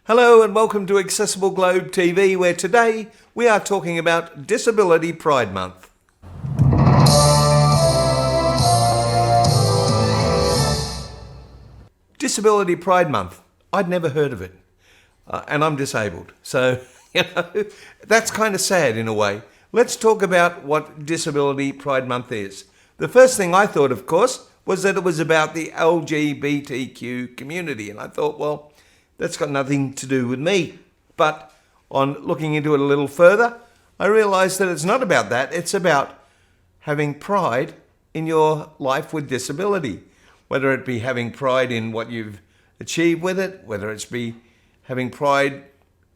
Hello and welcome to Accessible Globe TV, where today we are talking about Disability Pride Month. Disability Pride Month. I'd never heard of it. And I'm disabled. So, that's kind of sad in a way. Let's talk about what Disability Pride Month is. The first thing I thought, of course, was that it was about the LGBTQ community. And I thought, well, that's got nothing to do with me. But on looking into it a little further, I realised that it's not about that. It's about having pride in your life with disability. Whether it be having pride in what you've achieved with it, whether it's be having pride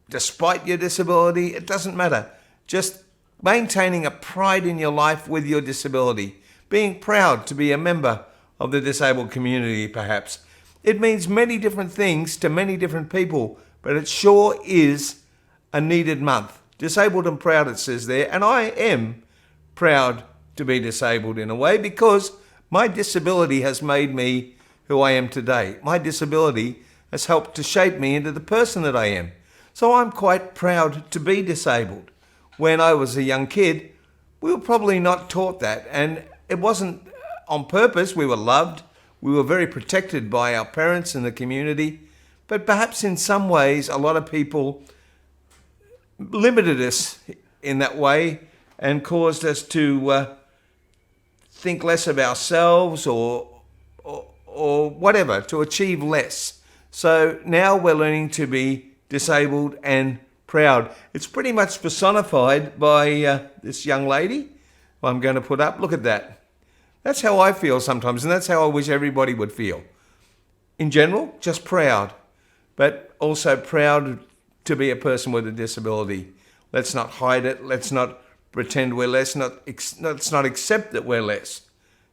despite your disability, it doesn't matter. Just maintaining a pride in your life with your disability. Being proud to be a member of the disabled community, perhaps. It means many different things to many different people, but it sure is a needed month. Disabled and proud, it says there, and I am proud to be disabled in a way because my disability has made me who I am today. My disability has helped to shape me into the person that I am. So I'm quite proud to be disabled. When I was a young kid, we were probably not taught that, and it wasn't on purpose. We were loved. We were very protected by our parents and the community, but perhaps in some ways a lot of people limited us in that way and caused us to think less of ourselves or whatever, to achieve less. So now we're learning to be disabled and proud. It's pretty much personified by this young lady who I'm going to put up. Look at that. That's how I feel sometimes, and that's how I wish everybody would feel. In general, just proud, but also proud to be a person with a disability. Let's not hide it. Let's not pretend we're less. Let's not accept that we're less.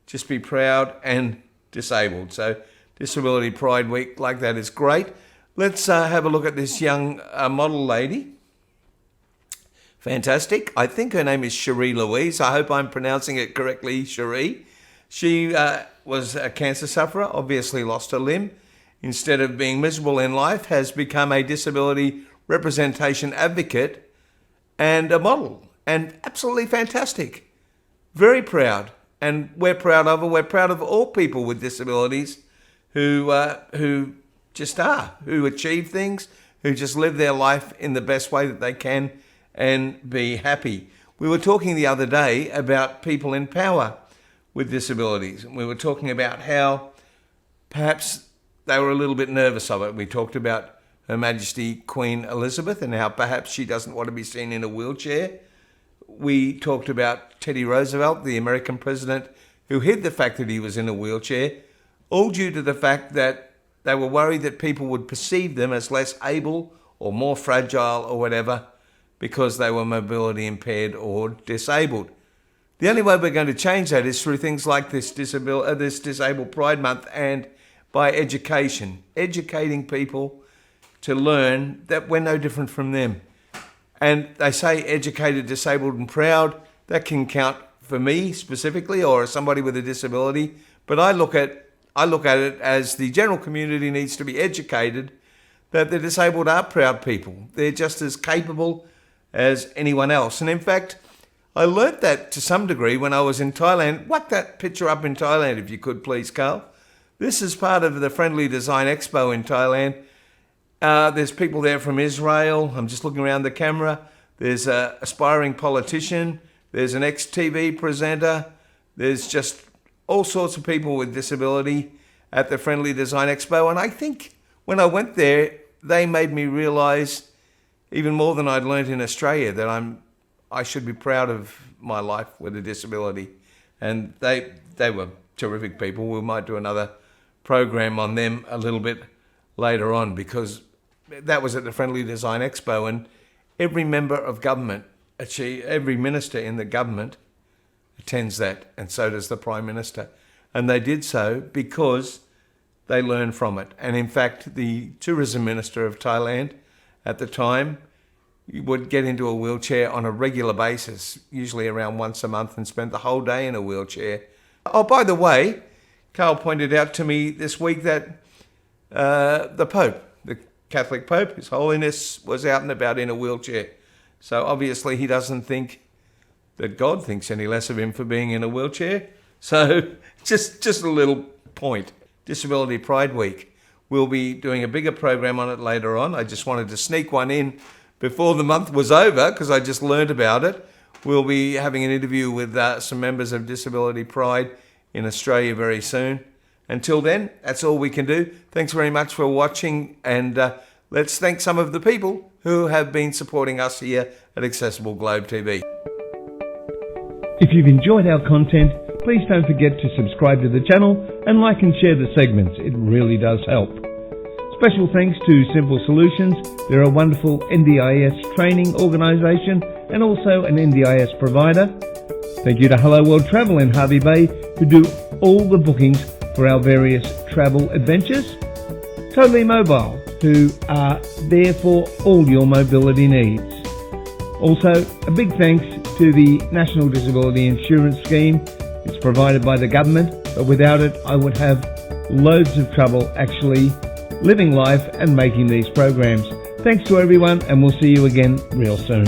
Just be proud and disabled. So Disability Pride Week like that is great. Let's have a look at this young model lady. Fantastic. I think her name is Cherie Louise. I hope I'm pronouncing it correctly, Cherie. She was a cancer sufferer, obviously lost her limb. Instead of being miserable in life, has become a disability representation advocate and a model. And absolutely fantastic. Very proud. And we're proud of her. We're proud of all people with disabilities who just are, who achieve things, who just live their life in the best way that they can and be happy. We were talking the other day about people in power with disabilities. And we were talking about how perhaps they were a little bit nervous of it. We talked about Her Majesty Queen Elizabeth and how perhaps she doesn't want to be seen in a wheelchair. We talked about Teddy Roosevelt, the American president, who hid the fact that he was in a wheelchair, all due to the fact that they were worried that people would perceive them as less able or more fragile or whatever because they were mobility impaired or disabled. The only way we're going to change that is through things like this Disabled Pride Month and by education. Educating people to learn that we're no different from them. And they say educated, disabled and proud. That can count for me specifically or somebody with a disability. But I look at it as the general community needs to be educated that the disabled are proud people. They're just as capable as anyone else. And in fact, I learnt that to some degree when I was in Thailand. Whack that picture up in Thailand if you could, please, Carl. This is part of the Friendly Design Expo in Thailand. There's people there from Israel. I'm just looking around the camera. There's an aspiring politician. There's an ex-TV presenter. There's just all sorts of people with disability at the Friendly Design Expo. And I think when I went there, they made me realise, even more than I'd learnt in Australia, that I should be proud of my life with a disability. And they were terrific people. We might do another program on them a little bit later on because that was at the Friendly Design Expo and every member of government, every minister in the government attends that, and so does the Prime Minister. And they did so because they learned from it. And in fact, the Tourism Minister of Thailand at the time would get into a wheelchair on a regular basis, usually around once a month, and spend the whole day in a wheelchair. Oh, by the way, Carl pointed out to me this week that the Pope, the Catholic Pope, His Holiness, was out and about in a wheelchair. So obviously he doesn't think that God thinks any less of him for being in a wheelchair. So just a little point. Disability Pride Week. We'll be doing a bigger program on it later on. I just wanted to sneak one in before the month was over because I just learned about it. We'll be having an interview with some members of Disability Pride in Australia very soon. Until then, that's all we can do. Thanks very much for watching, and let's thank some of the people who have been supporting us here at Accessible Globe TV. If you've enjoyed our content, please don't forget to subscribe to the channel and like and share the segments. It really does help. Special thanks to Simple Solutions. They're a wonderful NDIS training organisation and also an NDIS provider. Thank you to Hello World Travel in Hervey Bay, who do all the bookings for our various travel adventures. Totally Mobile, who are there for all your mobility needs. Also, a big thanks to the National Disability Insurance Scheme. It's provided by the government, but without it I would have loads of trouble actually living life and making these programs. Thanks to everyone, and we'll see you again real soon.